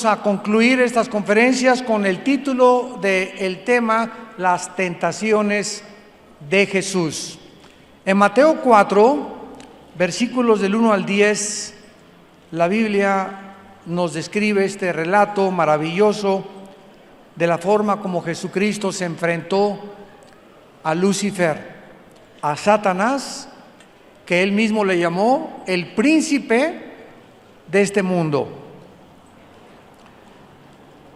A concluir estas conferencias con el título del tema Las tentaciones de Jesús. En Mateo 4, versículos del 1 al 10, la Biblia nos describe este relato maravilloso de la forma como Jesucristo se enfrentó a Lucifer, a Satanás, que él mismo le llamó el príncipe de este mundo.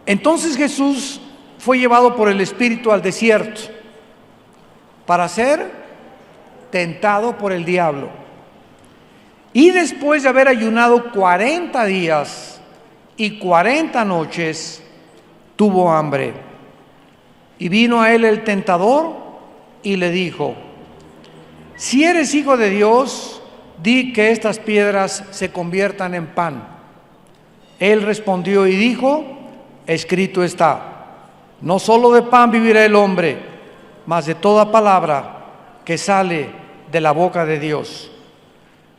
Entonces Jesús fue llevado por el Espíritu al desierto para ser tentado por el diablo. Y después de haber ayunado 40 días y 40 noches, tuvo hambre. Y vino a él el tentador y le dijo: si eres hijo de Dios, di que estas piedras se conviertan en pan. Él respondió y dijo: escrito está, no solo de pan vivirá el hombre, mas de toda palabra que sale de la boca de Dios.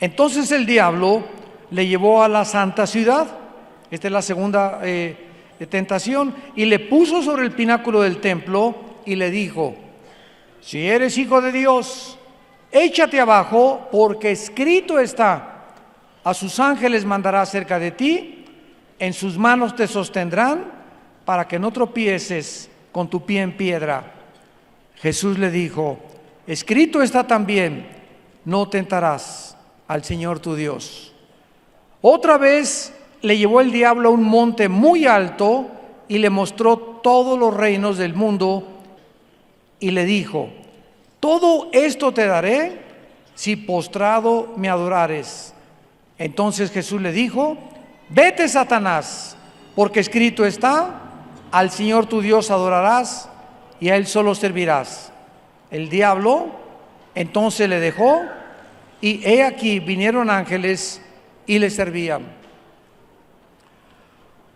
Entonces el diablo le llevó a la santa ciudad, esta es la segunda tentación, y le puso sobre el pináculo del templo y le dijo: si eres hijo de Dios, échate abajo, porque escrito está, a sus ángeles mandará cerca de ti, en sus manos te sostendrán, para que no tropieces con tu pie en piedra. Jesús le dijo: escrito está también, no tentarás al Señor tu Dios. Otra vez le llevó el diablo a un monte muy alto y le mostró todos los reinos del mundo y le dijo: todo esto te daré si postrado me adorares. Entonces Jesús le dijo: vete, Satanás, porque escrito está, al Señor tu Dios adorarás y a Él solo servirás. El diablo entonces le dejó, y he aquí vinieron ángeles y le servían.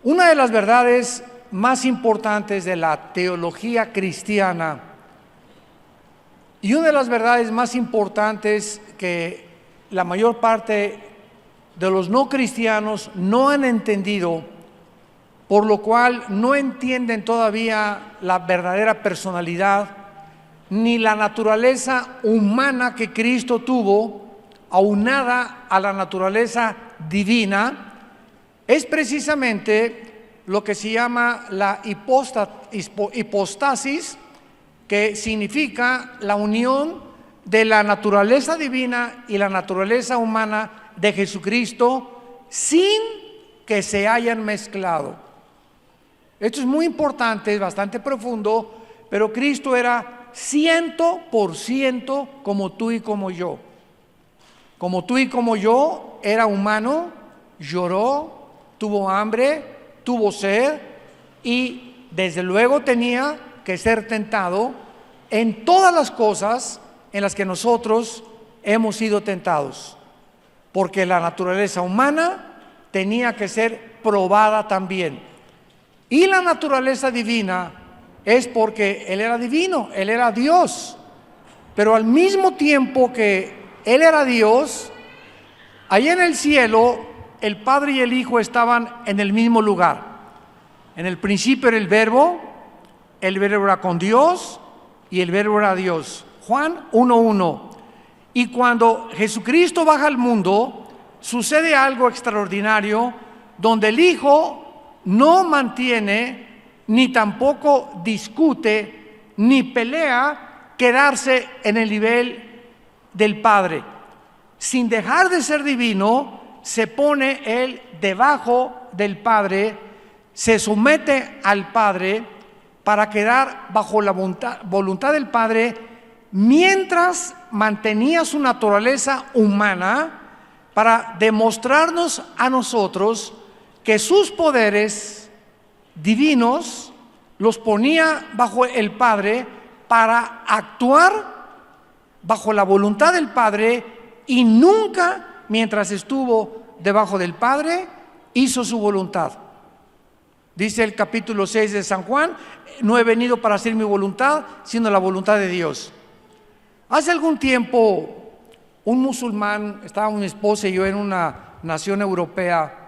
Una de las verdades más importantes de la teología cristiana, y una de las verdades más importantes que la mayor parte de los no cristianos no han entendido, por lo cual no entienden todavía la verdadera personalidad ni la naturaleza humana que Cristo tuvo, aunada a la naturaleza divina, es precisamente lo que se llama la hipostasis, que significa la unión de la naturaleza divina y la naturaleza humana de Jesucristo sin que se hayan mezclado. Esto es muy importante, es bastante profundo, pero Cristo era 100% como tú y como yo. Como tú y como yo, era humano, lloró, tuvo hambre, tuvo sed y desde luego tenía que ser tentado en todas las cosas en las que nosotros hemos sido tentados, porque la naturaleza humana tenía que ser probada también. Y la naturaleza divina es porque Él era divino, Él era Dios, pero al mismo tiempo que Él era Dios, allá en el cielo el Padre y el Hijo estaban en el mismo lugar. En el principio era el Verbo era con Dios y el Verbo era Dios. Juan 1:1. Y cuando Jesucristo baja al mundo, sucede algo extraordinario, donde el Hijo no mantiene, ni tampoco discute, ni pelea quedarse en el nivel del Padre. Sin dejar de ser divino, se pone Él debajo del Padre, se somete al Padre para quedar bajo la voluntad del Padre, mientras mantenía su naturaleza humana para demostrarnos a nosotros que sus poderes divinos los ponía bajo el Padre para actuar bajo la voluntad del Padre, y nunca, mientras estuvo debajo del Padre, hizo su voluntad. Dice el capítulo 6 de San Juan: no he venido para hacer mi voluntad, sino la voluntad de Dios. Hace algún tiempo, un musulmán, estaba mi esposa y yo en una nación europea,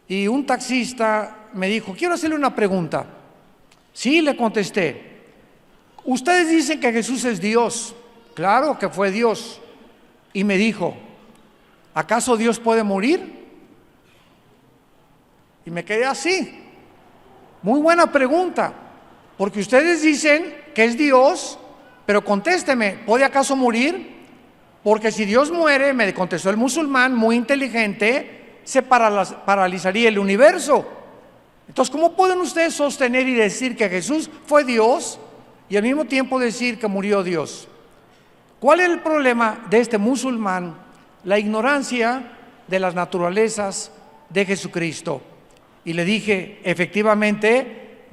y un taxista me dijo, quiero hacerle una pregunta. Sí, le contesté. Ustedes dicen que Jesús es Dios. Claro que fue Dios. Y me dijo, ¿acaso Dios puede morir? Y me quedé así. Muy buena pregunta, porque ustedes dicen que es Dios, pero contésteme, ¿puede acaso morir? Porque si Dios muere, me contestó el musulmán muy inteligente, se paralizaría el universo. Entonces, ¿cómo pueden ustedes sostener y decir que Jesús fue Dios y al mismo tiempo decir que murió Dios? ¿Cuál es el problema de este musulmán? La ignorancia de las naturalezas de Jesucristo. Y le dije, efectivamente,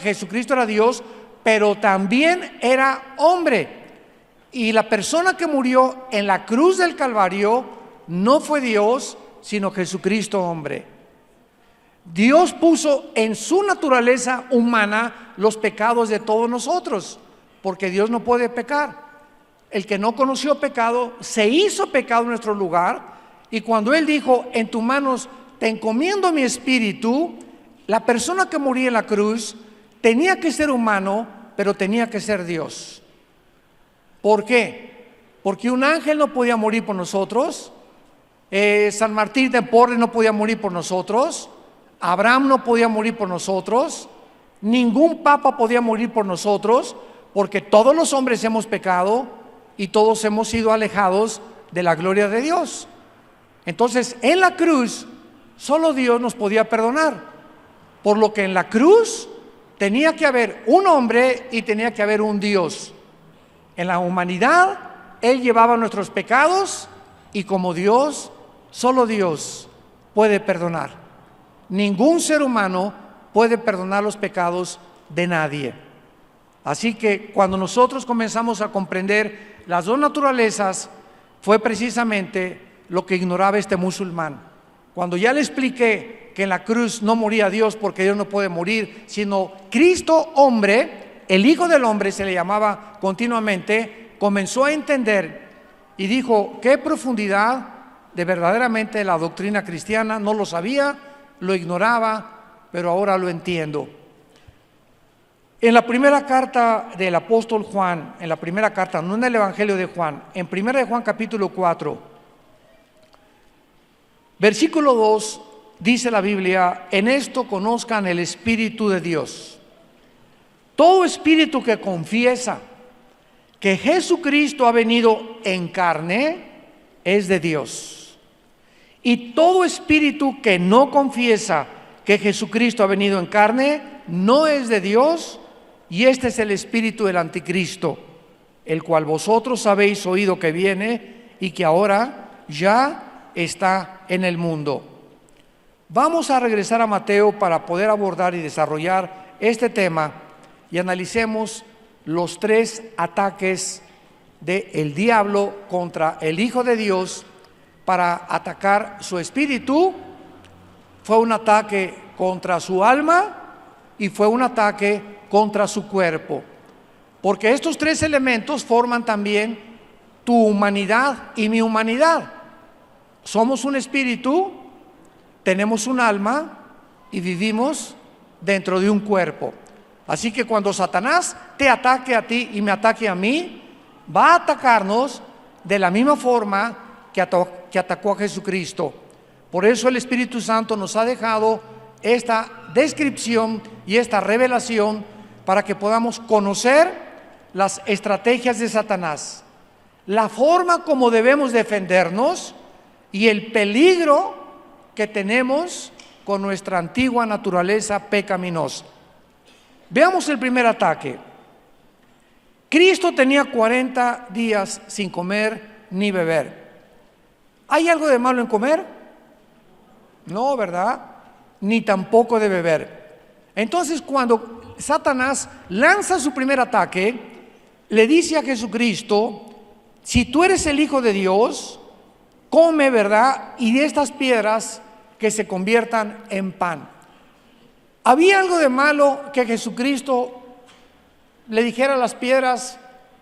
Jesucristo era Dios, pero también era hombre. Y la persona que murió en la cruz del Calvario no fue Dios, sino Jesucristo hombre. Dios puso en su naturaleza humana los pecados de todos nosotros, porque Dios no puede pecar. El que no conoció pecado se hizo pecado en nuestro lugar, y cuando Él dijo, en tus manos te encomiendo mi espíritu, la persona que moría en la cruz tenía que ser humano, pero tenía que ser Dios. ¿Por qué? Porque un ángel no podía morir por nosotros, San Martín de Porres no podía morir por nosotros, Abraham no podía morir por nosotros, ningún papa podía morir por nosotros, porque todos los hombres hemos pecado y todos hemos sido alejados de la gloria de Dios. Entonces, en la cruz solo Dios nos podía perdonar, por lo que en la cruz tenía que haber un hombre y tenía que haber un Dios. En la humanidad Él llevaba nuestros pecados, y como Dios, solo Dios puede perdonar. Ningún ser humano puede perdonar los pecados de nadie. Así que cuando nosotros comenzamos a comprender las dos naturalezas, fue precisamente lo que ignoraba este musulmán. Cuando ya le expliqué que en la cruz no moría Dios, porque Dios no puede morir, sino Cristo hombre, el Hijo del Hombre se le llamaba continuamente, comenzó a entender y dijo, qué profundidad de verdaderamente la doctrina cristiana. No lo sabía, lo ignoraba, pero ahora lo entiendo. En la primera carta del apóstol Juan, en la primera carta, no en el Evangelio de Juan, en 1 de Juan capítulo 4, versículo 2, dice la Biblia, en esto conozcan el Espíritu de Dios. Todo espíritu que confiesa que Jesucristo ha venido en carne es de Dios. Y todo espíritu que no confiesa que Jesucristo ha venido en carne no es de Dios, y este es el espíritu del anticristo, el cual vosotros habéis oído que viene y que ahora ya está en el mundo. Vamos a regresar a Mateo para poder abordar y desarrollar este tema y analicemos los tres ataques del diablo contra el Hijo de Dios para atacar su espíritu. Fue un ataque contra su alma y fue un ataque contra su cuerpo, porque estos tres elementos forman también tu humanidad y mi humanidad. Somos un espíritu, tenemos un alma y vivimos dentro de un cuerpo. Así que cuando Satanás te ataque a ti y me ataque a mí, va a atacarnos de la misma forma que atacó a Jesucristo. Por eso el Espíritu Santo nos ha dejado esta descripción y esta revelación para que podamos conocer las estrategias de Satanás, la forma como debemos defendernos y el peligro que tenemos con nuestra antigua naturaleza pecaminosa. Veamos el primer ataque. Cristo tenía 40 días sin comer ni beber. ¿Hay algo de malo en comer? No, ¿verdad? Ni tampoco de beber. Entonces, cuando Satanás lanza su primer ataque, le dice a Jesucristo, si tú eres el Hijo de Dios, come, ¿verdad? Y de estas piedras que se conviertan en pan. ¿Había algo de malo que Jesucristo le dijera a las piedras,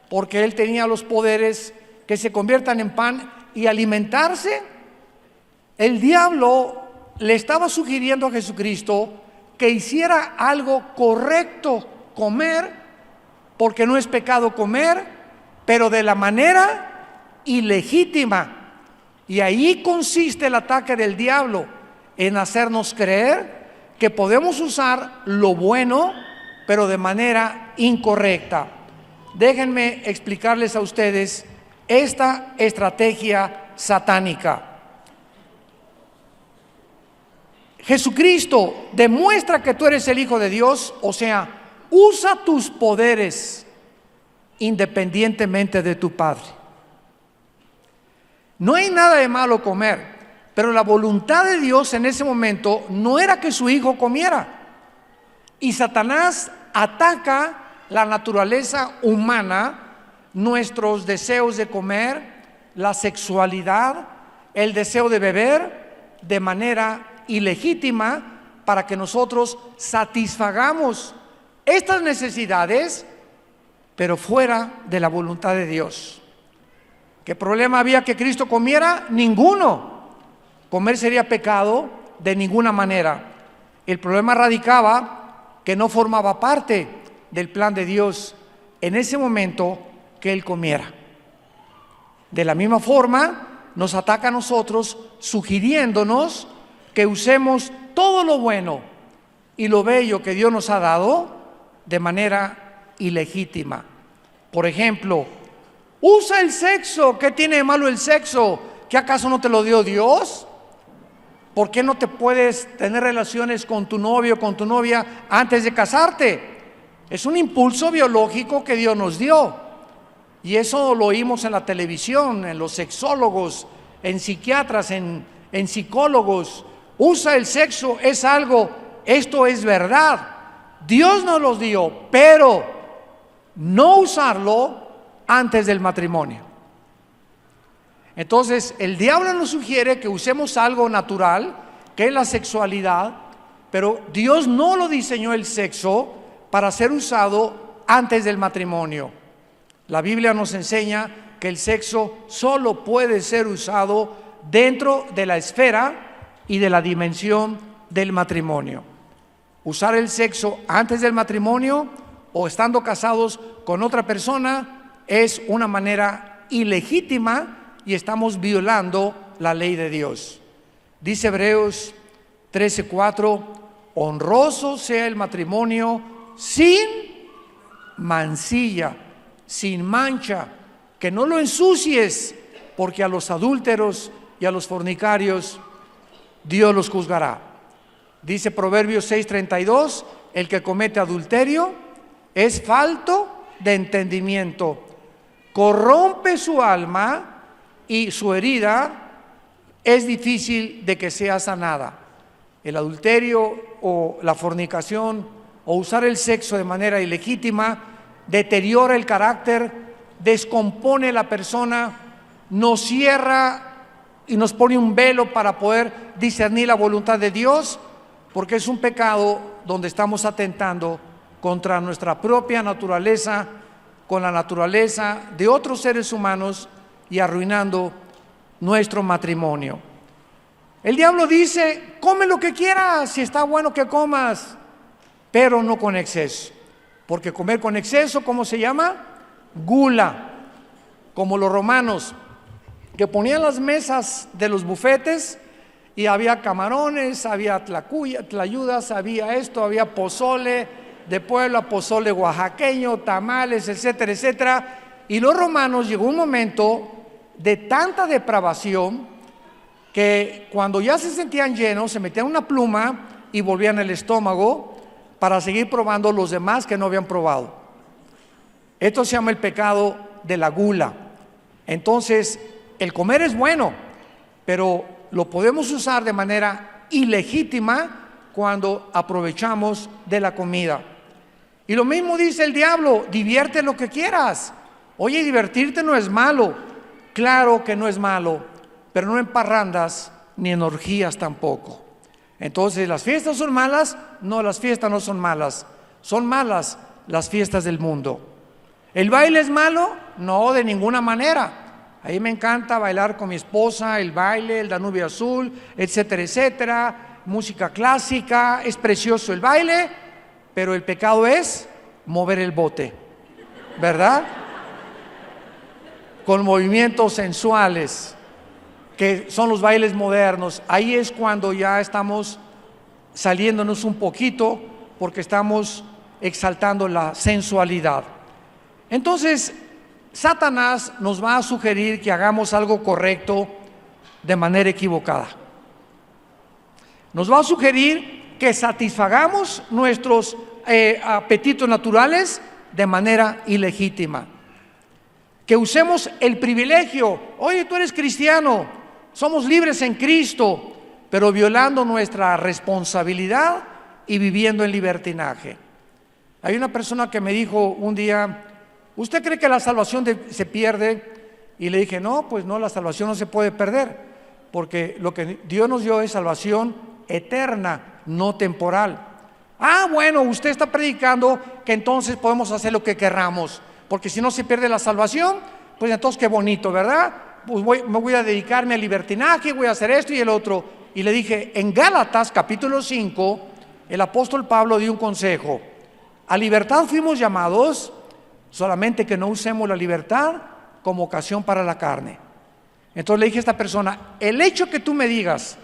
porque Él tenía los poderes, que se conviertan en pan y alimentarse? El diablo le estaba sugiriendo a Jesucristo que hiciera algo correcto comer, porque no es pecado comer, pero de la manera ilegítima. Y ahí consiste el ataque del diablo, en hacernos creer que podemos usar lo bueno, pero de manera incorrecta. Déjenme explicarles a ustedes esta estrategia satánica. Jesucristo demuestra que tú eres el Hijo de Dios, o sea, usa tus poderes independientemente de tu Padre. No hay nada de malo comer, pero la voluntad de Dios en ese momento no era que su Hijo comiera. Y Satanás ataca la naturaleza humana, nuestros deseos de comer, la sexualidad, el deseo de beber de manera ilegítima, para que nosotros satisfagamos estas necesidades, pero fuera de la voluntad de Dios. ¿Qué problema había que Cristo comiera? Ninguno. Comer sería pecado de ninguna manera. El problema radicaba que no formaba parte del plan de Dios en ese momento que Él comiera. De la misma forma, nos ataca a nosotros sugiriéndonos que usemos todo lo bueno y lo bello que Dios nos ha dado de manera ilegítima. Por ejemplo, usa el sexo. ¿Qué tiene de malo el sexo? ¿Qué acaso no te lo dio Dios? ¿Por qué no te puedes tener relaciones con tu novio o con tu novia antes de casarte? Es un impulso biológico que Dios nos dio. Y eso lo oímos en la televisión, en los sexólogos, en psiquiatras, en psicólogos. Usa el sexo, es algo, esto es verdad. Dios nos los dio, pero no usarlo antes del matrimonio. Entonces, el diablo nos sugiere que usemos algo natural, que es la sexualidad, pero Dios no lo diseñó el sexo para ser usado antes del matrimonio. La Biblia nos enseña que el sexo solo puede ser usado dentro de la esfera y de la dimensión del matrimonio. Usar el sexo antes del matrimonio o estando casados con otra persona es una manera ilegítima y estamos violando la ley de Dios. Dice Hebreos 13:4, honroso sea el matrimonio sin mancilla, sin mancha, que no lo ensucies, porque a los adúlteros y a los fornicarios Dios los juzgará. Dice Proverbios 6:32, el que comete adulterio es falto de entendimiento, corrompe su alma y su herida es difícil de que sea sanada. El adulterio o la fornicación o usar el sexo de manera ilegítima deteriora el carácter, descompone la persona, nos cierra y nos pone un velo para poder discernir la voluntad de Dios, porque es un pecado donde estamos atentando contra nuestra propia naturaleza, con la naturaleza de otros seres humanos y arruinando nuestro matrimonio. El diablo dice, come lo que quieras, si está bueno que comas, pero no con exceso, porque comer con exceso, ¿cómo se llama? Gula, como los romanos, que ponían las mesas de los bufetes y había camarones, había tlayudas, había esto, había pozole de Puebla, pozole oaxaqueño, tamales, etcétera, etcétera. Y los romanos llegó un momento de tanta depravación que cuando ya se sentían llenos, se metían una pluma y volvían el estómago para seguir probando los demás que no habían probado. Esto se llama el pecado de la gula. Entonces, el comer es bueno, pero lo podemos usar de manera ilegítima cuando aprovechamos de la comida. Y lo mismo dice el diablo, divierte lo que quieras. Oye, divertirte no es malo. Claro que no es malo, pero no en parrandas ni en orgías tampoco. Entonces, ¿las fiestas son malas? No, las fiestas no son malas. Son malas las fiestas del mundo. ¿El baile es malo? No, de ninguna manera. A mí me encanta bailar con mi esposa, el baile, el Danubio Azul, etcétera, etcétera. música clásica, es precioso el baile, pero el pecado es mover el bote, ¿verdad? Con movimientos sensuales, que son los bailes modernos. Ahí es cuando ya estamos saliéndonos un poquito, porque estamos exaltando la sensualidad. Entonces, Satanás nos va a sugerir que hagamos algo correcto de manera equivocada. Nos va a sugerir que satisfagamos nuestros apetitos naturales de manera ilegítima. Que usemos el privilegio. Oye, tú eres cristiano, somos libres en Cristo, pero violando nuestra responsabilidad y viviendo en libertinaje. Hay una persona que me dijo un día: ¿usted cree que la salvación se pierde? Y le dije: no, pues no, la salvación no se puede perder, porque lo que Dios nos dio es salvación eterna, no temporal. Ah, bueno, usted está predicando que entonces podemos hacer lo que querramos, porque si no se pierde la salvación, pues entonces qué bonito, ¿verdad? Pues me voy a dedicarme al libertinaje, voy a hacer esto y el otro. Y le dije: en Gálatas capítulo 5, el apóstol Pablo dio un consejo: a libertad fuimos llamados, solamente que no usemos la libertad como ocasión para la carne. Entonces le dije a esta persona: el hecho que tú me digas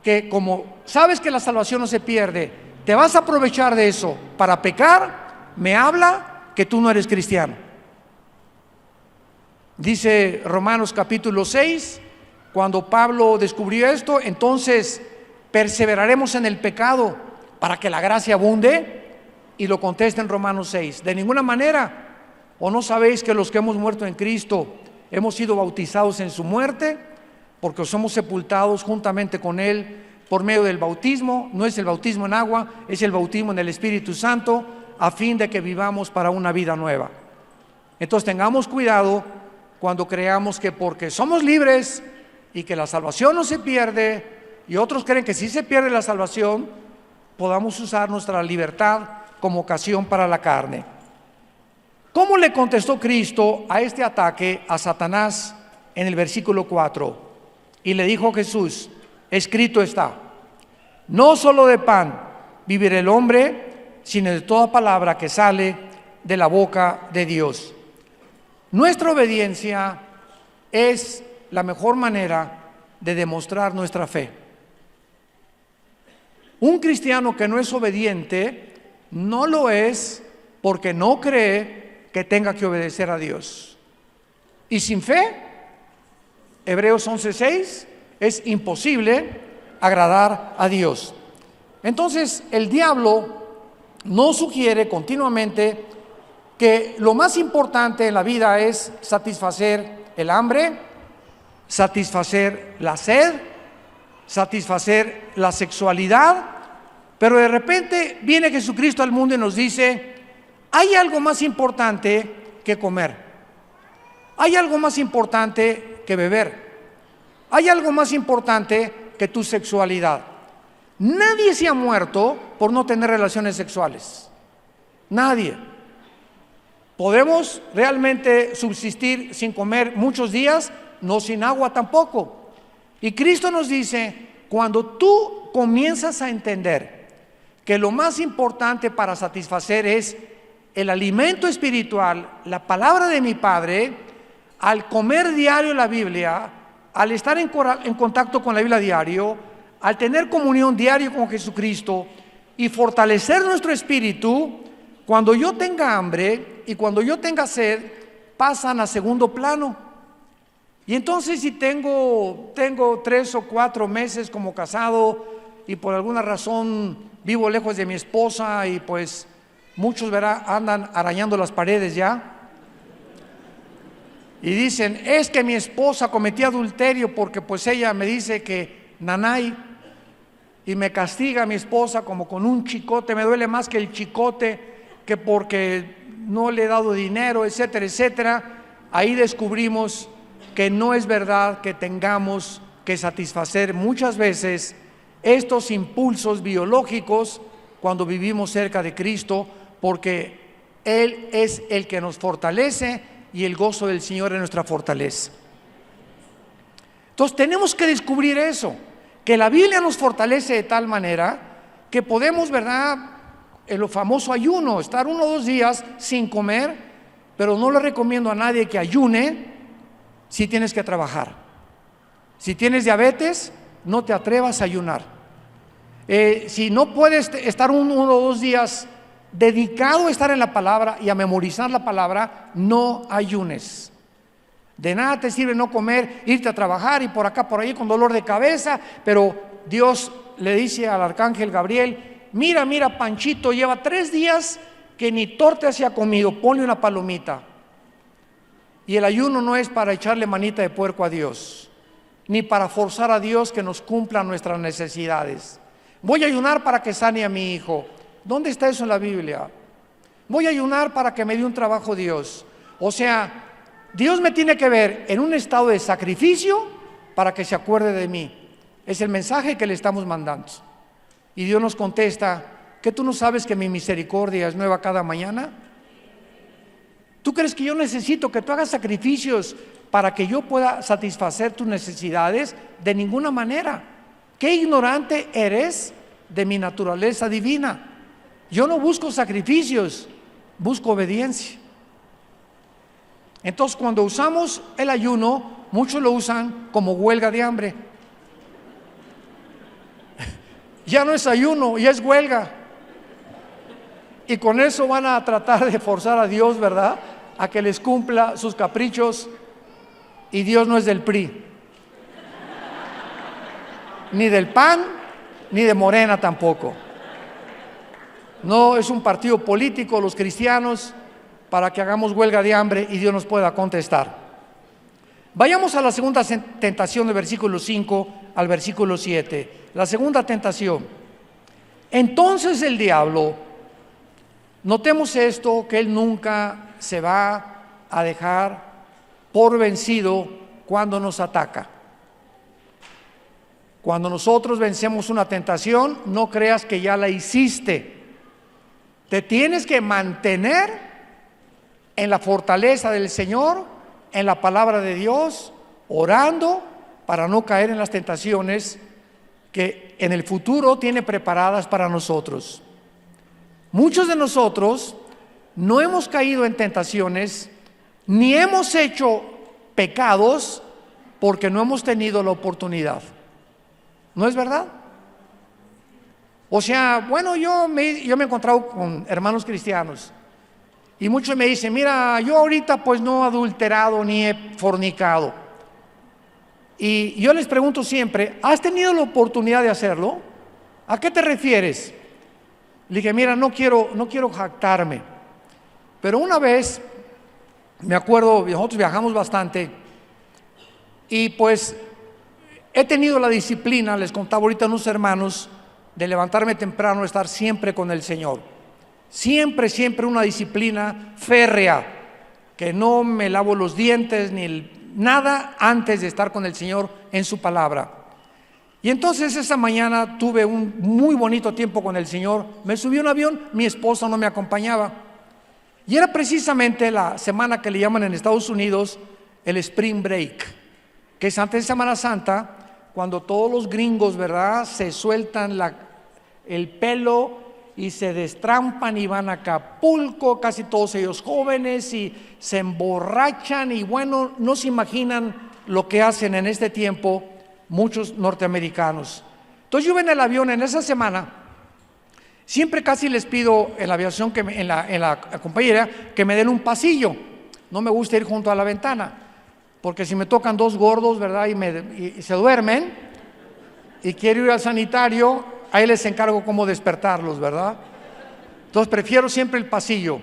que como sabes que la salvación no se pierde, te vas a aprovechar de eso para pecar, me habla que tú no eres cristiano. Dice Romanos capítulo 6, cuando Pablo descubrió esto: entonces perseveraremos en el pecado para que la gracia abunde. Y lo contesta en Romanos 6: de ninguna manera. ¿O no sabéis que los que hemos muerto en Cristo hemos sido bautizados en su muerte? Porque somos sepultados juntamente con Él por medio del bautismo. No es el bautismo en agua, es el bautismo en el Espíritu Santo, a fin de que vivamos para una vida nueva. Entonces tengamos cuidado cuando creamos que porque somos libres y que la salvación no se pierde, y otros creen que sí se pierde la salvación, podamos usar nuestra libertad como ocasión para la carne. ¿Cómo le contestó Cristo a este ataque a Satanás en el versículo 4? Y le dijo Jesús: escrito está, no solo de pan vivirá el hombre, sino de toda palabra que sale de la boca de Dios. Nuestra obediencia es la mejor manera de demostrar nuestra fe. Un cristiano que no es obediente no lo es porque no cree que tenga que obedecer a Dios. Y sin fe, Hebreos 11:6, es imposible agradar a Dios. Entonces el diablo nos sugiere continuamente que lo más importante en la vida es satisfacer el hambre, satisfacer la sed, satisfacer la sexualidad. Pero de repente viene Jesucristo al mundo y nos dice: hay algo más importante que comer, hay algo más importante que beber, hay algo más importante que tu sexualidad. Nadie se ha muerto por no tener relaciones sexuales, nadie. ¿Podemos realmente subsistir sin comer muchos días? No sin agua tampoco. Y Cristo nos dice: cuando tú comienzas a entender que lo más importante para satisfacer es el alimento espiritual, la palabra de mi Padre, al comer diario la Biblia, al estar en contacto con la Biblia diario, al tener comunión diario con Jesucristo y fortalecer nuestro espíritu, cuando yo tenga hambre y cuando yo tenga sed, pasan a segundo plano. Y entonces si tengo 3 o 4 meses como casado y por alguna razón vivo lejos de mi esposa y pues muchos andan arañando las paredes ya y dicen: es que mi esposa cometió adulterio porque pues ella me dice que nanay, y me castiga a mi esposa como con un chicote, me duele más que el chicote, que porque no le he dado dinero, etcétera, etcétera. Ahí descubrimos que no es verdad que tengamos que satisfacer muchas veces estos impulsos biológicos cuando vivimos cerca de Cristo, porque Él es el que nos fortalece y el gozo del Señor es nuestra fortaleza. Entonces tenemos que descubrir eso, que la Biblia nos fortalece de tal manera que podemos, ¿verdad?, en lo famoso ayuno, estar 1 o 2 días sin comer, pero no le recomiendo a nadie que ayune si tienes que trabajar. Si tienes diabetes, no te atrevas a ayunar. Si no puedes estar 1 o 2 días dedicado a estar en la palabra y a memorizar la palabra, no ayunes. De nada te sirve no comer, irte a trabajar y por acá, por ahí con dolor de cabeza, pero Dios le dice al arcángel Gabriel: mira, Panchito lleva 3 días que ni torta se ha comido, ponle una palomita. Y el ayuno no es para echarle manita de puerco a Dios, ni para forzar a Dios que nos cumpla nuestras necesidades. Voy a ayunar para que sane a mi hijo. ¿Dónde está eso en la Biblia? Voy a ayunar para que me dé un trabajo Dios. O sea, Dios me tiene que ver en un estado de sacrificio para que se acuerde de mí. Es el mensaje que le estamos mandando. Y Dios nos contesta: ¿que tú no sabes que mi misericordia es nueva cada mañana? ¿Tú crees que yo necesito que tú hagas sacrificios para que yo pueda satisfacer tus necesidades? De ninguna manera. Qué ignorante eres de mi naturaleza divina. Yo no busco sacrificios, busco obediencia. Entonces, cuando usamos el ayuno, muchos lo usan como huelga de hambre. Ya no es ayuno, ya es huelga. Y con eso van a tratar de forzar a Dios, ¿verdad?, a que les cumpla sus caprichos. Y Dios no es del PRI, ni del PAN, ni de Morena tampoco. No es un partido político, los cristianos, para que hagamos huelga de hambre y Dios nos pueda contestar. Vayamos a la segunda tentación, del versículo 5 al versículo 7. La segunda tentación. Entonces el diablo, notemos esto, que él nunca se va a dejar por vencido cuando nos ataca. Cuando nosotros vencemos una tentación, no creas que ya la hiciste. Te tienes que mantener en la fortaleza del Señor, en la palabra de Dios, orando para no caer en las tentaciones que en el futuro tiene preparadas para nosotros. Muchos de nosotros no hemos caído en tentaciones, ni hemos hecho pecados porque no hemos tenido la oportunidad. ¿No es verdad? O sea, bueno, yo me he encontrado con hermanos cristianos y muchos me dicen: mira, yo ahorita pues no he adulterado ni he fornicado. Y yo les pregunto siempre: ¿has tenido la oportunidad de hacerlo? ¿A qué te refieres? Le dije: mira, no quiero jactarme, pero una vez, me acuerdo, nosotros viajamos bastante y pues he tenido la disciplina, les contaba ahorita a unos hermanos, de levantarme temprano, estar siempre con el Señor. Siempre una disciplina férrea, que no me lavo los dientes ni nada antes de estar con el Señor en su palabra. Y entonces esa mañana tuve un muy bonito tiempo con el Señor. Me subí a un avión, mi esposa no me acompañaba. Y era precisamente la semana que le llaman en Estados Unidos el Spring Break, que es antes de Semana Santa, cuando todos los gringos, ¿verdad?, se sueltan el pelo y se destrampan y van a Acapulco, casi todos ellos jóvenes, y se emborrachan y bueno, no se imaginan lo que hacen en este tiempo muchos norteamericanos. Entonces yo iba en el avión en esa semana, siempre casi les pido en la aviación, en la compañera, que me den un pasillo. No me gusta ir junto a la ventana, porque si me tocan 2 gordos, ¿verdad?, y se duermen y quiero ir al sanitario, ahí les encargo cómo despertarlos, ¿verdad? Entonces prefiero siempre el pasillo.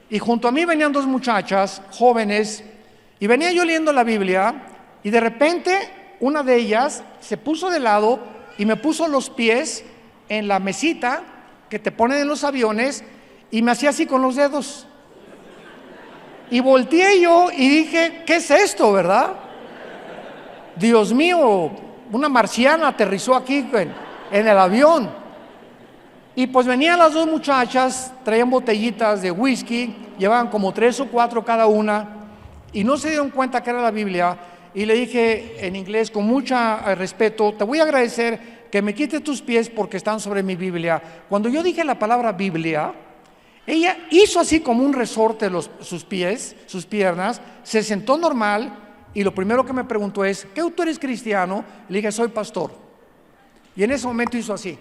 Y junto a mí venían 2 muchachas jóvenes y venía yo leyendo la Biblia y de repente una de ellas se puso de lado y me puso los pies en la mesita que te ponen en los aviones y me hacía así con los dedos. Y volteé yo y dije: ¿qué es esto, verdad? Dios mío, una marciana aterrizó aquí en el avión. Y pues venían las 2 muchachas, traían botellitas de whisky, llevaban como 3 o 4 cada una, y no se dieron cuenta que era la Biblia. y le dije en inglés con mucho respeto: te voy a agradecer que me quites tus pies porque están sobre mi Biblia. Cuando yo dije la palabra Biblia, ella hizo así como un resorte sus pies, sus piernas, se sentó normal y lo primero que me preguntó es: ¿qué tú eres cristiano? Le dije: soy pastor. Y en ese momento hizo así.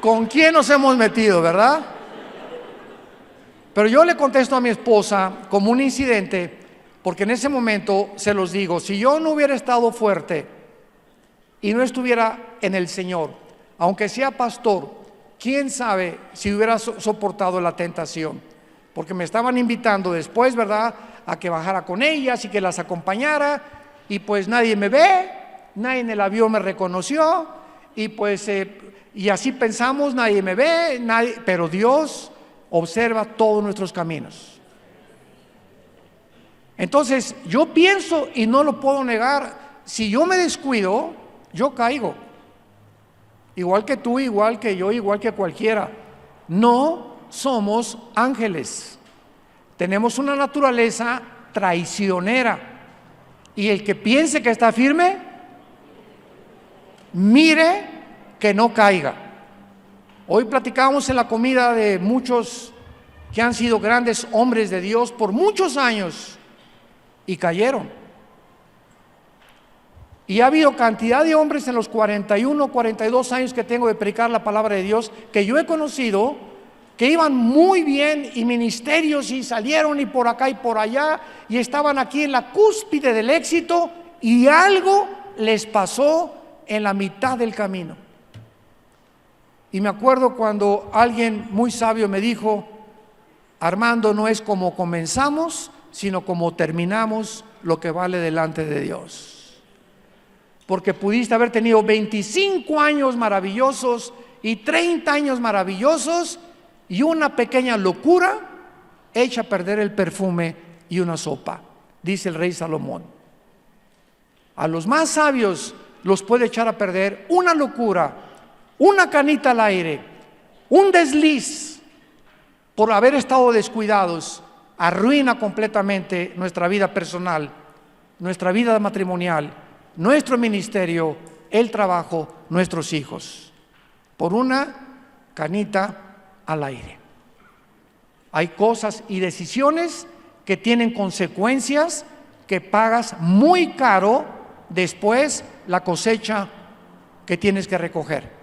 ¿Con quién nos hemos metido, verdad? Pero yo le contesto a mi esposa como un incidente, porque en ese momento se los digo: si yo no hubiera estado fuerte y no estuviera en el Señor, aunque sea pastor, quién sabe si hubiera soportado la tentación, porque me estaban invitando después, ¿verdad?, a que bajara con ellas y que las acompañara, y pues nadie me ve, nadie en el avión me reconoció, y pues y así pensamos: nadie me ve, pero Dios observa todos nuestros caminos. Entonces yo pienso, y no lo puedo negar, si yo me descuido, yo caigo, igual que tú, igual que yo, igual que cualquiera. No somos ángeles, tenemos una naturaleza traicionera, y el que piense que está firme, mire que no caiga. Hoy platicábamos en la comida de muchos que han sido grandes hombres de Dios por muchos años y cayeron. Y ha habido cantidad de hombres en los 41, 42 años que tengo de predicar la palabra de Dios, que yo he conocido, que iban muy bien y ministerios, y salieron y por acá y por allá, y estaban aquí en la cúspide del éxito, y algo les pasó en la mitad del camino. Y me acuerdo cuando alguien muy sabio me dijo: Armando, no es como comenzamos, sino como terminamos lo que vale delante de Dios. Porque pudiste haber tenido 25 años maravillosos y 30 años maravillosos, y una pequeña locura echa a perder el perfume y una sopa, dice el rey Salomón. A los más sabios los puede echar a perder una locura, una canita al aire, un desliz por haber estado descuidados, arruina completamente nuestra vida personal, nuestra vida matrimonial, nuestro ministerio, el trabajo, nuestros hijos, por una canita al aire. Hay cosas y decisiones que tienen consecuencias que pagas muy caro después, la cosecha que tienes que recoger.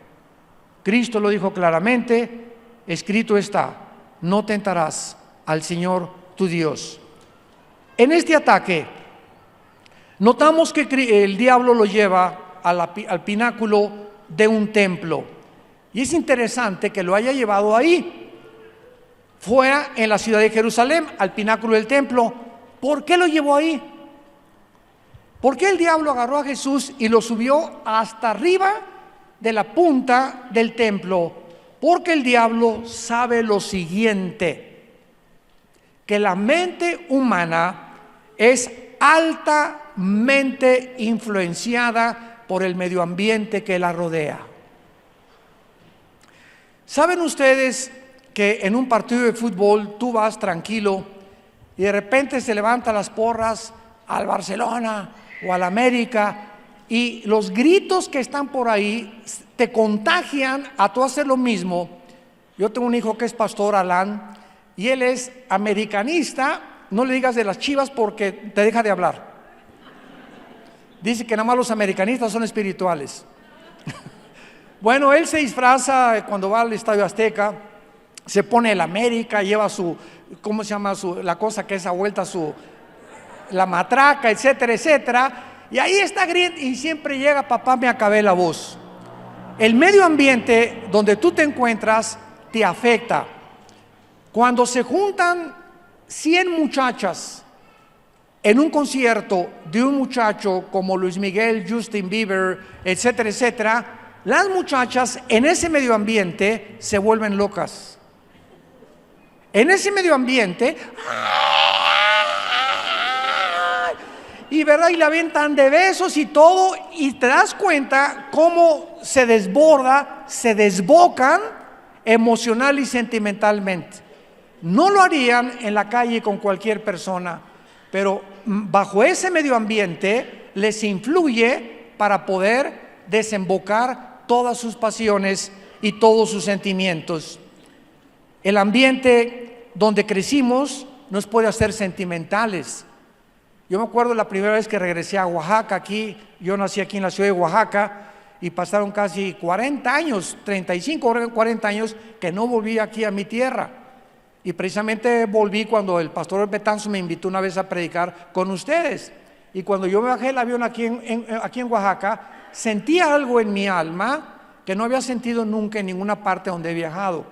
Cristo lo dijo claramente: escrito está, no tentarás al Señor tu Dios. En este ataque notamos que el diablo lo lleva al pináculo de un templo, y es interesante que lo haya llevado ahí, fuera en la ciudad de Jerusalén, al pináculo del templo. ¿Por qué lo llevó ahí? ¿Por qué el diablo agarró a Jesús y lo subió hasta arriba de la punta del templo? Porque el diablo sabe lo siguiente: que la mente humana es altamente influenciada por el medio ambiente que la rodea. ¿Saben ustedes que en un partido de fútbol tú vas tranquilo y de repente se levantan las porras al Barcelona o al América, y los gritos que están por ahí te contagian a tú hacer lo mismo? Yo tengo un hijo que es pastor, Alan, y él es americanista. No le digas de las Chivas porque te deja de hablar. Dice que nada más los americanistas son espirituales. Bueno, él se disfraza cuando va al Estadio Azteca, se pone el América, lleva su, ¿cómo se llama? La cosa que es a vuelta, la matraca, etcétera, etcétera. Y ahí está grit, y siempre llega: papá, me acabé la voz. El medio ambiente donde tú te encuentras te afecta. Cuando se juntan 100 muchachas en un concierto de un muchacho como Luis Miguel, Justin Bieber, etcétera, etcétera, las muchachas en ese medio ambiente se vuelven locas. En ese medio ambiente, y verdad, y la avientan de besos y todo, y te das cuenta cómo se desborda, se desbocan emocional y sentimentalmente. No lo harían en la calle con cualquier persona. pero bajo ese medio ambiente les influye para poder desembocar todas sus pasiones y todos sus sentimientos. El ambiente donde crecimos nos puede hacer sentimentales. Yo me acuerdo la primera vez que regresé a Oaxaca, yo nací aquí en la ciudad de Oaxaca, y pasaron casi 40 años, 35 o 40 años que no volví aquí a mi tierra. Y precisamente volví cuando el pastor Betanzo me invitó una vez a predicar con ustedes. Y cuando yo me bajé el avión aquí en Oaxaca, sentí algo en mi alma que no había sentido nunca en ninguna parte donde he viajado.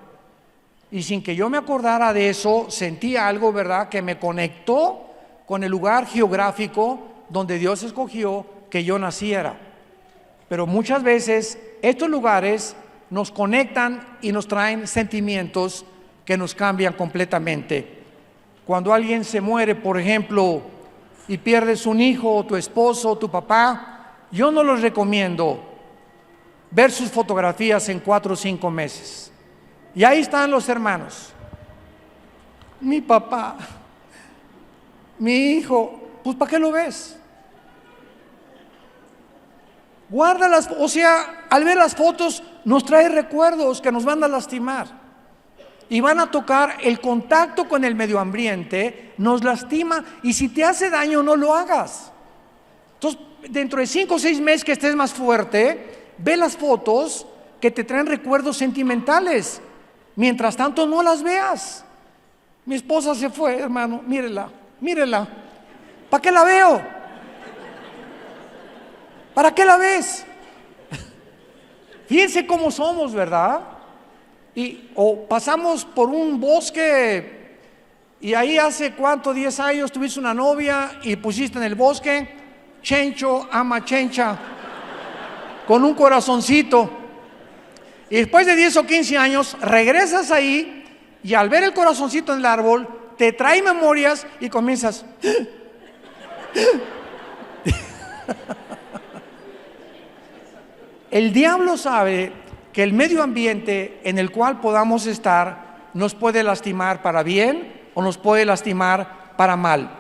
Y sin que yo me acordara de eso, sentí algo, ¿verdad?, que me conectó con el lugar geográfico donde Dios escogió que yo naciera. Pero muchas veces estos lugares nos conectan y nos traen sentimientos que nos cambian completamente. Cuando alguien se muere, por ejemplo, y pierdes un hijo, tu esposo, tu papá, yo no les recomiendo ver sus fotografías en 4 o 5 meses. Y ahí están los hermanos. Mi papá, mi hijo, pues ¿para qué lo ves? Guárdalas, o sea, al ver las fotos nos trae recuerdos que nos van a lastimar y van a tocar. El contacto con el medio ambiente nos lastima, y si te hace daño no lo hagas. Entonces, dentro de 5 o 6 meses que estés más fuerte, ve las fotos que te traen recuerdos sentimentales. Mientras tanto no las veas. Mi esposa se fue, hermano, mírela. ¿Para qué la veo? ¿Para qué la ves? Fíjense cómo somos, ¿verdad? O pasamos por un bosque y ahí hace ¿cuánto? 10 años tuviste una novia y pusiste en el bosque Chencho ama Chencha con un corazoncito, y después de 10 o 15 años regresas ahí y al ver el corazoncito en el árbol te trae memorias y comienzas El diablo sabe que el medio ambiente en el cual podamos estar nos puede lastimar para bien o nos puede lastimar para mal.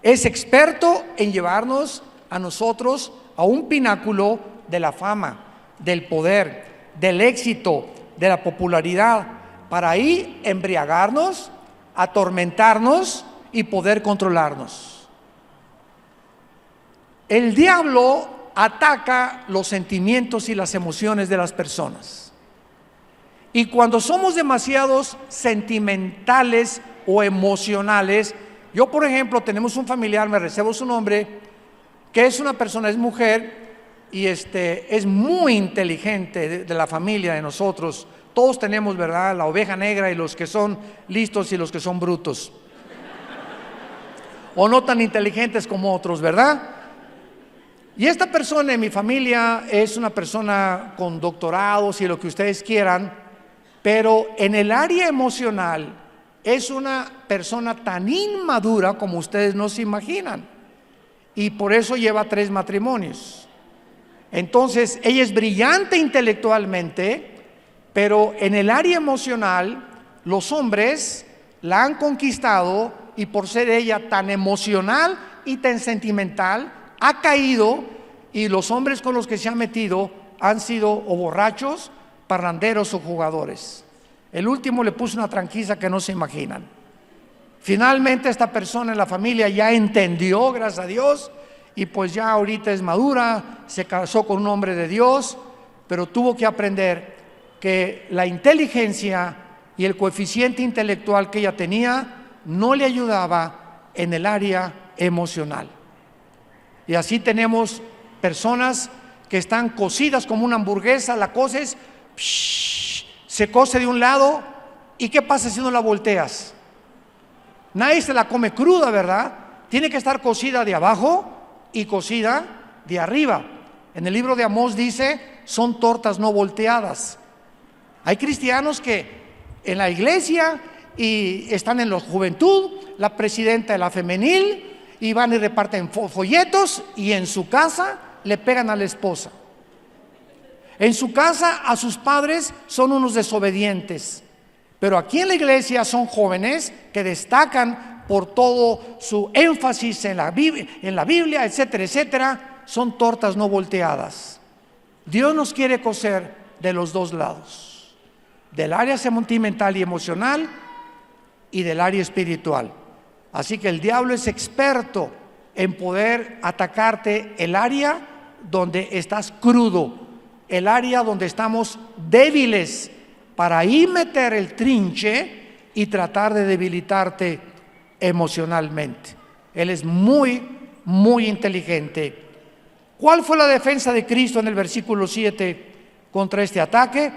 Es experto en llevarnos a nosotros a un pináculo de la fama, del poder, del éxito, de la popularidad, para ahí embriagarnos, atormentarnos y poder controlarnos. El diablo ataca los sentimientos y las emociones de las personas. Y cuando somos demasiados sentimentales o emocionales, yo por ejemplo, tenemos un familiar, me reservo su nombre, que es una persona, es mujer, y es muy inteligente de la familia de nosotros. Todos tenemos, ¿verdad?, la oveja negra y los que son listos y los que son brutos. O no tan inteligentes como otros, ¿verdad? Y esta persona en mi familia es una persona con doctorados y lo que ustedes quieran, pero en el área emocional es una persona tan inmadura como ustedes no se imaginan, y por eso lleva 3 matrimonios. Entonces ella es brillante intelectualmente, pero en el área emocional los hombres la han conquistado, y por ser ella tan emocional y tan sentimental ha caído, y los hombres con los que se ha metido han sido o borrachos, parranderos o jugadores. El último le puso una tranquiza que no se imaginan. Finalmente esta persona en la familia ya entendió, gracias a Dios, y pues ya ahorita es madura, se casó con un hombre de Dios, pero tuvo que aprender que la inteligencia y el coeficiente intelectual que ella tenía no le ayudaba en el área emocional. Y así tenemos personas que están cocidas como una hamburguesa. La coces, se cose de un lado, ¿y qué pasa si no la volteas? Nadie se la come cruda, ¿verdad? Tiene que estar cocida de abajo y cocida de arriba. En el libro de Amós dice, son tortas no volteadas. Hay cristianos que en la iglesia y están en la juventud, la presidenta de la femenil, y van y reparten folletos, y en su casa le pegan a la esposa. En su casa a sus padres son unos desobedientes, pero aquí en la iglesia son jóvenes que destacan por todo su énfasis en la Biblia, etcétera, etcétera, son tortas no volteadas. Dios nos quiere coser de los dos lados, del área sentimental y emocional y del área espiritual. Así que el diablo es experto en poder atacarte el área donde estás crudo, el área donde estamos débiles, para ahí meter el trinche y tratar de debilitarte emocionalmente. Él es muy, muy inteligente. ¿Cuál fue la defensa de Cristo en el versículo 7 contra este ataque?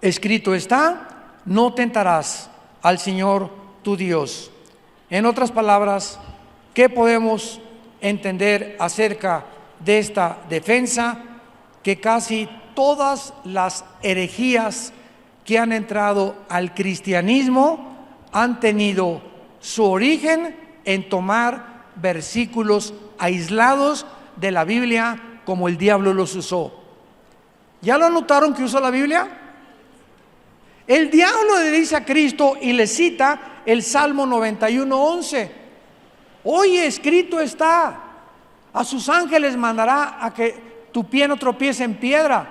Escrito está: no tentarás al Señor tu Dios. En otras palabras, ¿qué podemos entender acerca de esta defensa? Que casi todas las herejías que han entrado al cristianismo han tenido su origen en tomar versículos aislados de la Biblia como el diablo los usó. ¿Ya lo notaron que usó la Biblia? El diablo le dice a Cristo y le cita el Salmo 91:11. Oye, escrito está: a sus ángeles mandará a que tu pie no tropiece en piedra.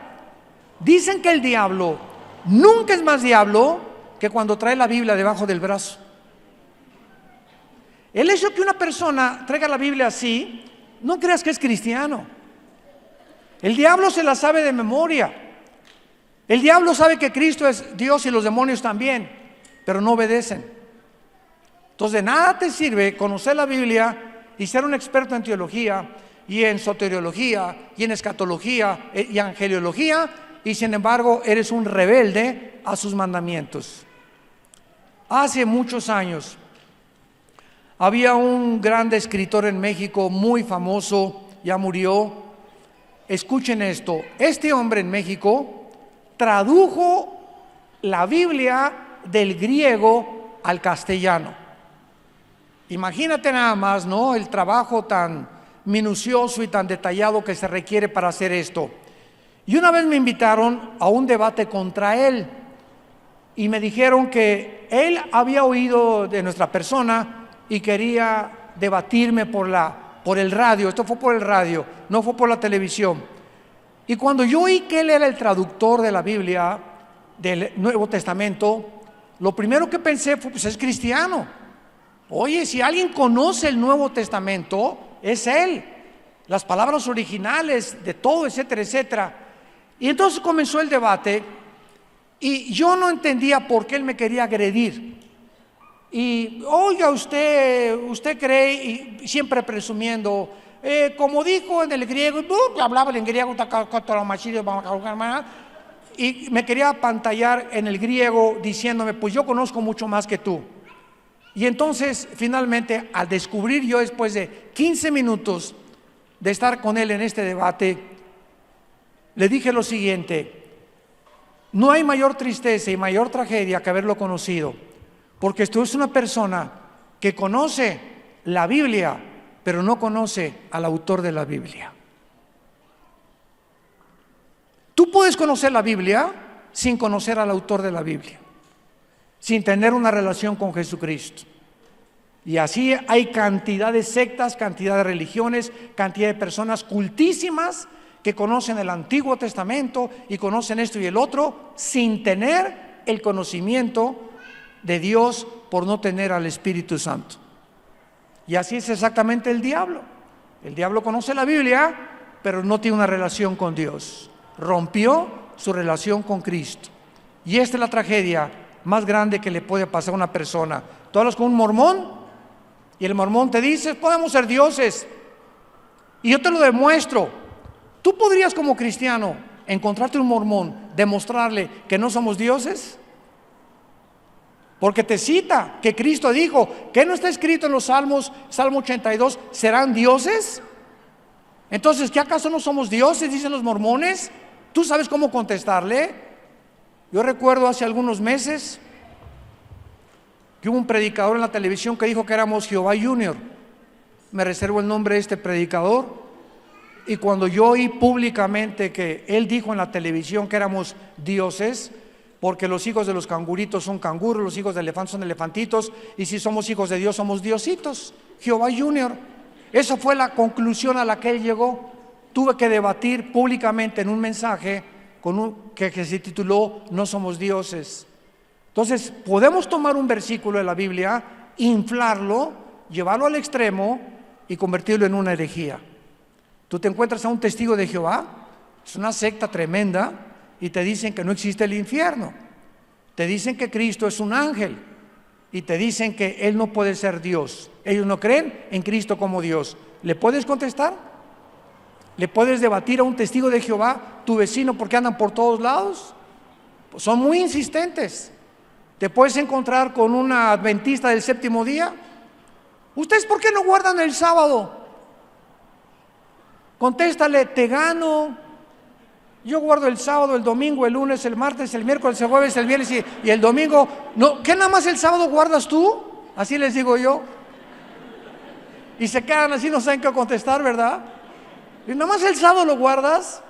Dicen que el diablo nunca es más diablo que cuando trae la Biblia debajo del brazo. El hecho que una persona traiga la Biblia así, no creas que es cristiano. El diablo se la sabe de memoria. El diablo sabe que Cristo es Dios y los demonios también, pero no obedecen. Entonces de nada te sirve conocer la Biblia y ser un experto en teología y en soteriología y en escatología y angeliología, y sin embargo eres un rebelde a sus mandamientos. Hace muchos años había un gran escritor en México muy famoso, ya murió. Escuchen esto: este hombre en México tradujo la Biblia del griego al castellano. Imagínate nada más, ¿no?, el trabajo tan minucioso y tan detallado que se requiere para hacer esto. Y una vez me invitaron a un debate contra él y me dijeron que él había oído de nuestra persona y quería debatirme por el radio. Esto fue por el radio, no fue por la televisión. Y cuando yo oí que él era el traductor de la Biblia, del Nuevo Testamento, lo primero que pensé fue: pues es cristiano. Oye, si alguien conoce el Nuevo Testamento, es él. Las palabras originales de todo, etcétera, etcétera. Y entonces comenzó el debate y yo no entendía por qué él me quería agredir. Y oiga, usted cree, y siempre presumiendo, como dijo en el griego, hablaba en griego, y me quería apantallar en el griego diciéndome: pues yo conozco mucho más que tú. Y entonces finalmente, al descubrir yo, después de 15 minutos de estar con él en este debate, le dije lo siguiente: no hay mayor tristeza y mayor tragedia que haberlo conocido, porque esto es una persona que conoce la Biblia, pero no conoce al autor de la Biblia. Tú puedes conocer la Biblia sin conocer al autor de la Biblia, sin tener una relación con Jesucristo. Y así hay cantidad de sectas, cantidad de religiones, cantidad de personas cultísimas que conocen el Antiguo Testamento y conocen esto y el otro sin tener el conocimiento de Dios, por no tener al Espíritu Santo. Y así es exactamente el diablo. El diablo conoce la Biblia, pero no tiene una relación con Dios. Rompió su relación con Cristo. Y esta es la tragedia más grande que le puede pasar a una persona. Tú hablas con un mormón y el mormón te dice: podemos ser dioses. Y yo te lo demuestro. ¿Tú podrías, como cristiano, encontrarte un mormón, demostrarle que no somos dioses? Porque te cita que Cristo dijo, ¿qué no está escrito en los Salmos, Salmo 82, serán dioses? Entonces, ¿qué acaso no somos dioses?, dicen los mormones. ¿Tú sabes cómo contestarle? Yo recuerdo hace algunos meses que hubo un predicador en la televisión que dijo que éramos Jehová Junior. Me reservo el nombre de este predicador. Y cuando yo oí públicamente que él dijo en la televisión que éramos dioses, porque los hijos de los canguritos son canguros, los hijos de elefantes son elefantitos, y si somos hijos de Dios somos diositos, Jehová Junior. Esa fue la conclusión a la que él llegó. Tuve que debatir públicamente en un mensaje que se tituló No somos dioses. Entonces podemos tomar un versículo de la Biblia, inflarlo, llevarlo al extremo y convertirlo en una herejía. Tú te encuentras a un testigo de Jehová, es una secta tremenda, y te dicen que no existe el infierno, te dicen que Cristo es un ángel, y te dicen que Él no puede ser Dios. Ellos no creen en Cristo como Dios. ¿Le puedes contestar? ¿Le puedes debatir a un testigo de Jehová, tu vecino, porque andan por todos lados? Pues son muy insistentes. ¿Te puedes encontrar con una adventista del séptimo día? ¿Ustedes por qué no guardan el sábado? Contéstale, te gano. Yo guardo el sábado, el domingo, el lunes, el martes, el miércoles, el jueves, el viernes y el domingo. No, ¿qué nada más el sábado guardas tú? Así les digo yo. Y se quedan así, no saben qué contestar, ¿verdad? Y nada más el sábado lo guardas.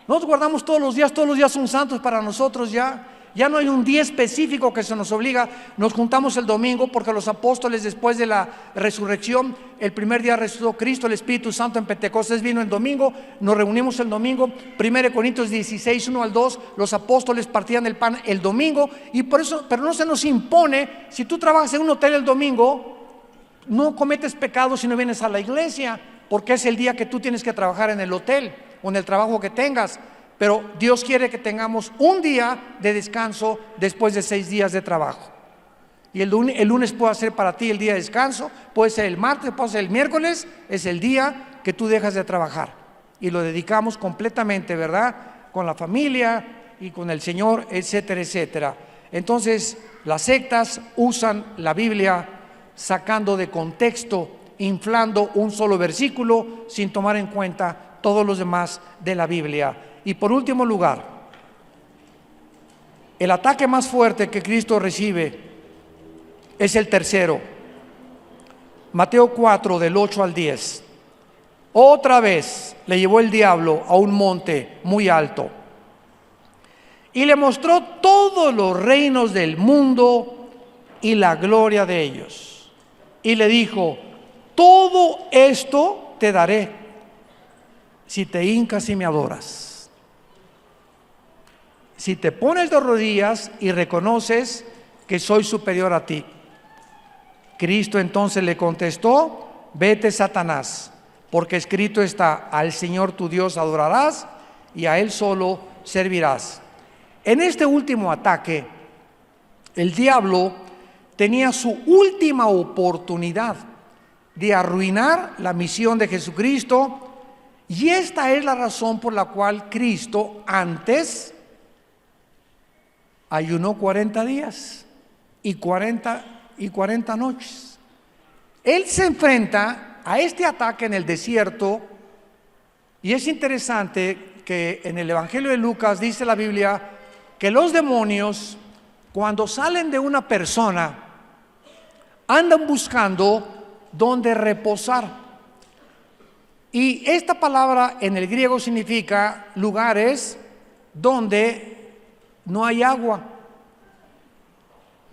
Nosotros guardamos todos los días son santos para nosotros ya. Ya no hay un día específico que se nos obliga. Nos juntamos el domingo porque los apóstoles, después de la resurrección, el primer día resucitó Cristo, el Espíritu Santo en Pentecostés vino el domingo, nos reunimos el domingo. 1 Corintios 16, 1 al 2, los apóstoles partían el pan el domingo, y por eso, pero no se nos impone. Si tú trabajas en un hotel el domingo, no cometes pecado si no vienes a la iglesia, porque es el día que tú tienes que trabajar en el hotel o en el trabajo que tengas. Pero Dios quiere que tengamos un día de descanso después de 6 días de trabajo. Y el lunes puede ser para ti el día de descanso, puede ser el martes, puede ser el miércoles, es el día que tú dejas de trabajar. Y lo dedicamos completamente, ¿verdad? Con la familia y con el Señor, etcétera, etcétera. Entonces, las sectas usan la Biblia sacando de contexto, inflando un solo versículo sin tomar en cuenta todos los demás de la Biblia. Y por último lugar, el ataque más fuerte que Cristo recibe es el tercero. Mateo 4, del 8 al 10. Otra vez le llevó el diablo a un monte muy alto y le mostró todos los reinos del mundo y la gloria de ellos. Y le dijo, todo esto te daré si te hincas y me adoras. Si te pones de rodillas y reconoces que soy superior a ti. Cristo entonces le contestó, vete, Satanás, porque escrito está, al Señor tu Dios adorarás y a Él solo servirás. En este último ataque, el diablo tenía su última oportunidad de arruinar la misión de Jesucristo, y esta es la razón por la cual Cristo antes ayunó 40 días y 40 noches. Él se enfrenta a este ataque en el desierto, y es interesante que en el Evangelio de Lucas dice la Biblia que los demonios, cuando salen de una persona, andan buscando dónde reposar. Y esta palabra en el griego significa lugares donde no hay agua.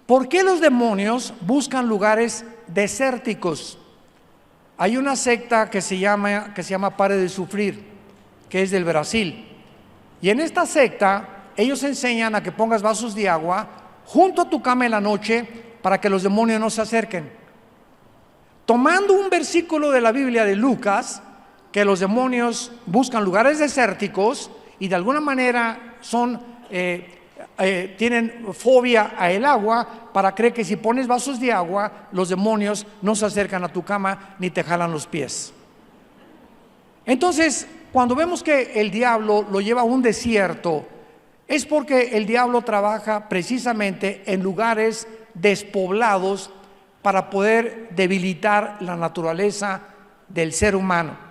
¿Por qué los demonios buscan lugares desérticos? Hay una secta que se llama Pare de Sufrir, que es del Brasil. Y en esta secta ellos enseñan a que pongas vasos de agua junto a tu cama en la noche para que los demonios no se acerquen. Tomando un versículo de la Biblia de Lucas, que los demonios buscan lugares desérticos y de alguna manera tienen fobia a el agua, para creer que si pones vasos de agua, los demonios no se acercan a tu cama ni te jalan los pies. Entonces, cuando vemos que el diablo lo lleva a un desierto, es porque el diablo trabaja precisamente en lugares despoblados para poder debilitar la naturaleza del ser humano.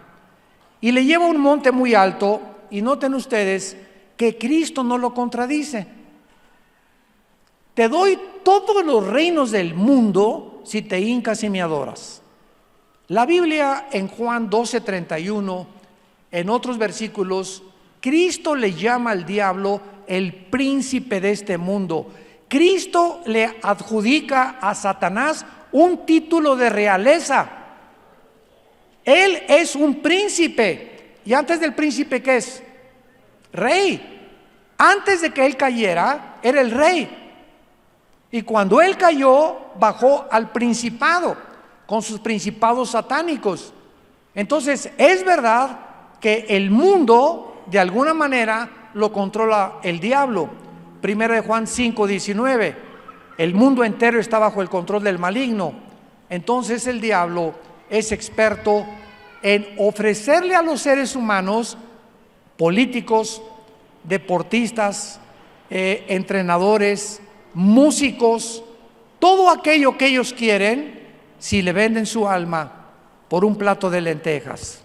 Y le lleva a un monte muy alto, y noten ustedes que Cristo no lo contradice. Te doy todos los reinos del mundo si te hincas y me adoras. La Biblia en Juan 12:31, en otros versículos, Cristo le llama al diablo el príncipe de este mundo. Cristo le adjudica a Satanás un título de realeza. Él es un príncipe. Y antes del príncipe, ¿qué es? Rey. Antes de que él cayera, era el rey. Y cuando él cayó, bajó al principado, con sus principados satánicos. Entonces, es verdad que el mundo, de alguna manera, lo controla el diablo. Primera de Juan 5:19. El mundo entero está bajo el control del maligno. Entonces, el diablo es experto en ofrecerle a los seres humanos, políticos, deportistas, entrenadores, músicos, todo aquello que ellos quieren, si le venden su alma por un plato de lentejas.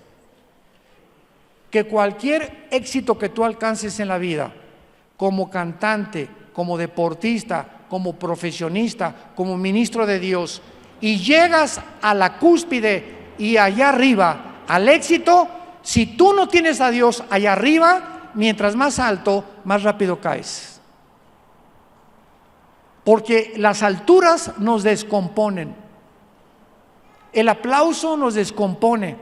Que cualquier éxito que tú alcances en la vida, como cantante, como deportista, como profesionista, como ministro de Dios, y llegas a la cúspide y allá arriba al éxito, si tú no tienes a Dios allá arriba, mientras más alto, más rápido caes. Porque las alturas nos descomponen. El aplauso nos descompone.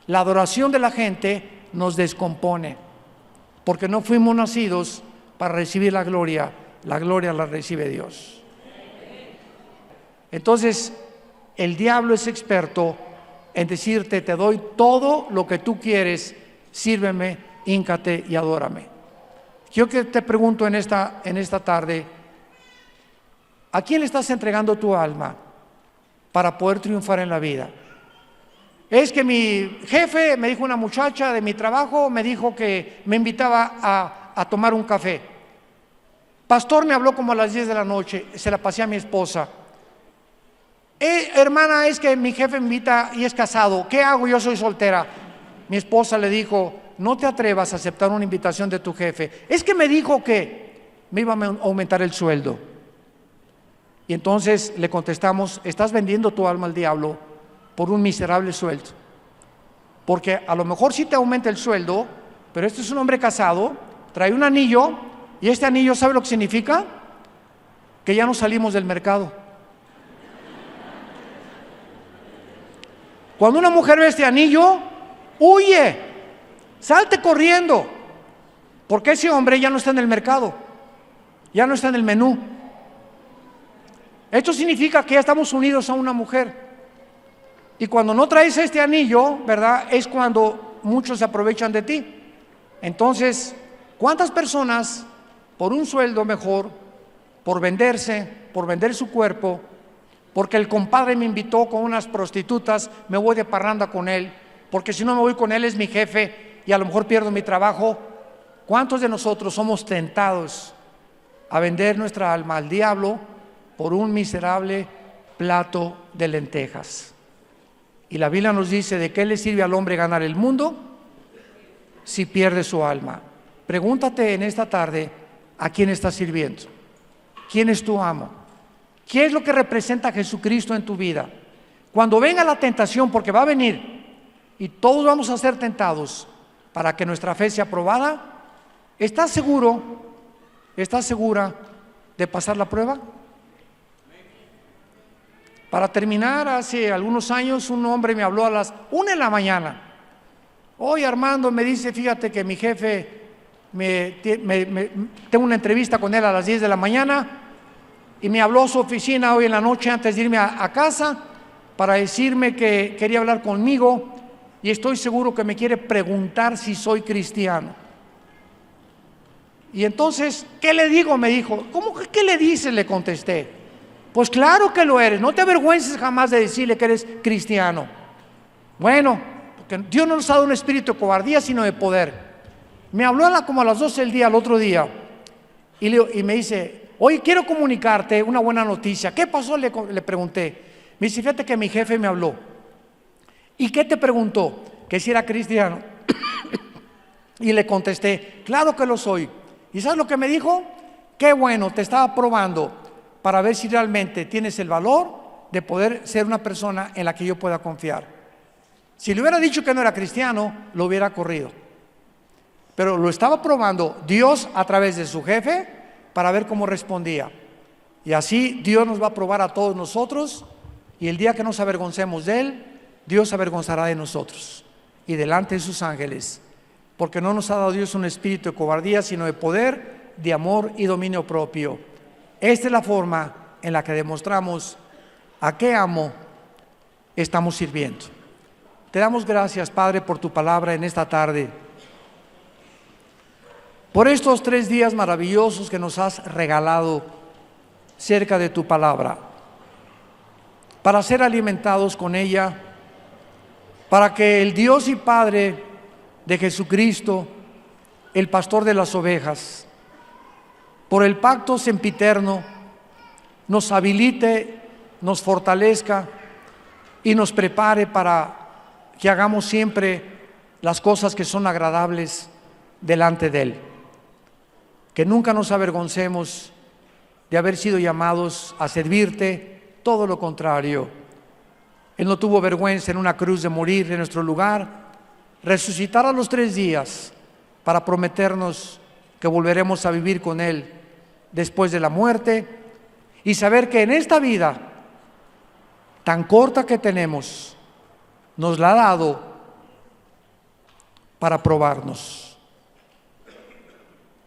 La adoración de la gente nos descompone. Porque no fuimos nacidos para recibir la gloria la recibe Dios. Entonces, el diablo es experto en decirte: te doy todo lo que tú quieres, sírveme, híncate y adórame. Yo que te pregunto en esta tarde, ¿a quién le estás entregando tu alma para poder triunfar en la vida? Es que mi jefe, me dijo una muchacha de mi trabajo, me dijo que me invitaba a tomar un café. Pastor me habló como a las 10 de la noche, se la pasé a mi esposa. Hermana, es que mi jefe me invita y es casado, ¿qué hago? Yo soy soltera. Mi esposa le dijo: no te atrevas a aceptar una invitación de tu jefe. Es que me dijo que me iba a aumentar el sueldo. Y entonces le contestamos: estás vendiendo tu alma al diablo por un miserable sueldo. Porque a lo mejor sí te aumenta el sueldo, pero este es un hombre casado, trae un anillo, y este anillo, ¿sabe lo que significa? Que ya no salimos del mercado. Cuando una mujer ve este anillo, huye, salte corriendo, porque ese hombre ya no está en el mercado, ya no está en el menú. Esto significa que ya estamos unidos a una mujer. Y cuando no traes este anillo, ¿verdad?, es cuando muchos se aprovechan de ti. Entonces, ¿cuántas personas por un sueldo mejor, por venderse, por vender su cuerpo, porque el compadre me invitó con unas prostitutas, me voy de parranda con él, porque si no me voy con él es mi jefe y a lo mejor pierdo mi trabajo? ¿Cuántos de nosotros somos tentados a vender nuestra alma al diablo por un miserable plato de lentejas? Y la Biblia nos dice: ¿de qué le sirve al hombre ganar el mundo si pierde su alma? Pregúntate en esta tarde: ¿a quién estás sirviendo? ¿Quién es tu amo? ¿Qué es lo que representa Jesucristo en tu vida? Cuando venga la tentación, porque va a venir, y todos vamos a ser tentados para que nuestra fe sea probada, ¿estás seguro, estás segura de pasar la prueba? Para terminar, hace algunos años un hombre me habló a las 1 de la mañana. Oye, Armando, me dice: fíjate que mi jefe, tengo una entrevista con él a las 10 de la mañana, y me habló a su oficina hoy en la noche antes de irme a casa para decirme que quería hablar conmigo, y estoy seguro que me quiere preguntar si soy cristiano. Y entonces, ¿qué le digo? Me dijo. ¿Cómo que qué le dices? Le contesté. Pues claro que lo eres, no te avergüences jamás de decirle que eres cristiano. Bueno, porque Dios no nos ha dado un espíritu de cobardía, sino de poder. Me habló como a las 12 del día, el otro día, y me dice: oye, quiero comunicarte una buena noticia. ¿Qué pasó? Le pregunté. Me dice: fíjate que mi jefe me habló. ¿Y qué te preguntó? Que si era cristiano. Y le contesté: claro que lo soy. ¿Y sabes lo que me dijo? Qué bueno, te estaba probando para ver si realmente tienes el valor de poder ser una persona en la que yo pueda confiar. Si le hubiera dicho que no era cristiano, lo hubiera corrido. pero lo estaba probando Dios a través de su jefe para ver cómo respondía. Y así Dios nos va a probar a todos nosotros, y el día que nos avergoncemos de Él, Dios se avergonzará de nosotros y delante de sus ángeles, porque no nos ha dado Dios un espíritu de cobardía, sino de poder, de amor y dominio propio. Esta es la forma en la que demostramos a qué amo estamos sirviendo. Te damos gracias, Padre, por tu palabra en esta tarde, por estos 3 días maravillosos que nos has regalado cerca de tu palabra, para ser alimentados con ella, para que el Dios y Padre de Jesucristo, el pastor de las ovejas, por el pacto sempiterno, nos habilite, nos fortalezca y nos prepare para que hagamos siempre las cosas que son agradables delante de Él. Que nunca nos avergoncemos de haber sido llamados a servirte, todo lo contrario. Él no tuvo vergüenza en una cruz de morir en nuestro lugar, resucitar a los 3 días para prometernos que volveremos a vivir con Él después de la muerte, y saber que en esta vida tan corta que tenemos, nos la ha dado para probarnos.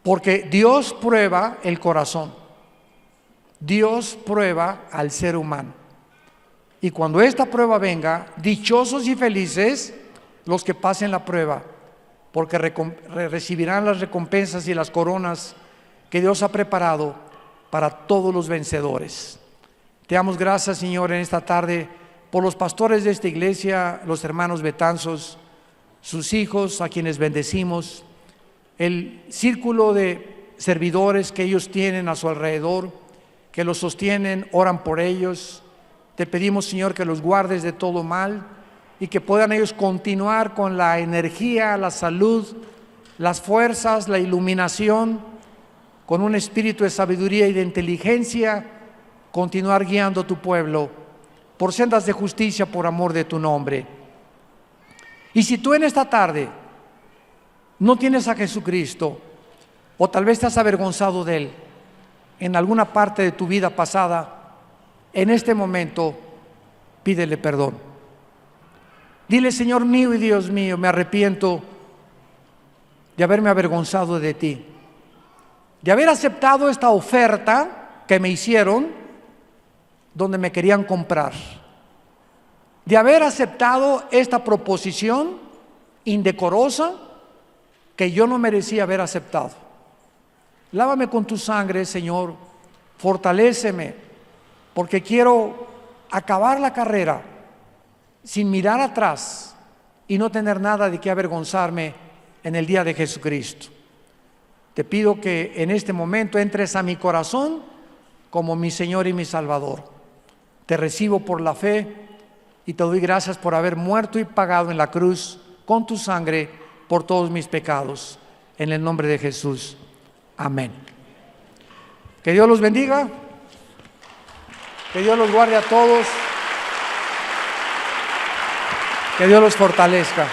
Porque Dios prueba el corazón, Dios prueba al ser humano. Y cuando esta prueba venga, dichosos y felices los que pasen la prueba, porque recibirán las recompensas y las coronas que Dios ha preparado para todos los vencedores. Te damos gracias, Señor, en esta tarde por los pastores de esta iglesia, los hermanos Betanzos, sus hijos, a quienes bendecimos, el círculo de servidores que ellos tienen a su alrededor, que los sostienen, oran por ellos. Te pedimos, Señor, que los guardes de todo mal y que puedan ellos continuar con la energía, la salud, las fuerzas, la iluminación, con un espíritu de sabiduría y de inteligencia, continuar guiando a tu pueblo por sendas de justicia por amor de tu nombre. Y si tú en esta tarde no tienes a Jesucristo, o tal vez te has avergonzado de Él en alguna parte de tu vida pasada, en este momento pídele perdón. Dile: Señor mío y Dios mío, me arrepiento de haberme avergonzado de ti, de haber aceptado esta oferta que me hicieron, donde me querían comprar, de haber aceptado esta proposición indecorosa que yo no merecía haber aceptado. Lávame con tu sangre, Señor, fortaléceme, porque quiero acabar la carrera sin mirar atrás y no tener nada de qué avergonzarme en el día de Jesucristo. Te pido que en este momento entres a mi corazón como mi Señor y mi Salvador. Te recibo por la fe y te doy gracias por haber muerto y pagado en la cruz con tu sangre por todos mis pecados. En el nombre de Jesús. Amén. Que Dios los bendiga. Que Dios los guarde a todos. Que Dios los fortalezca.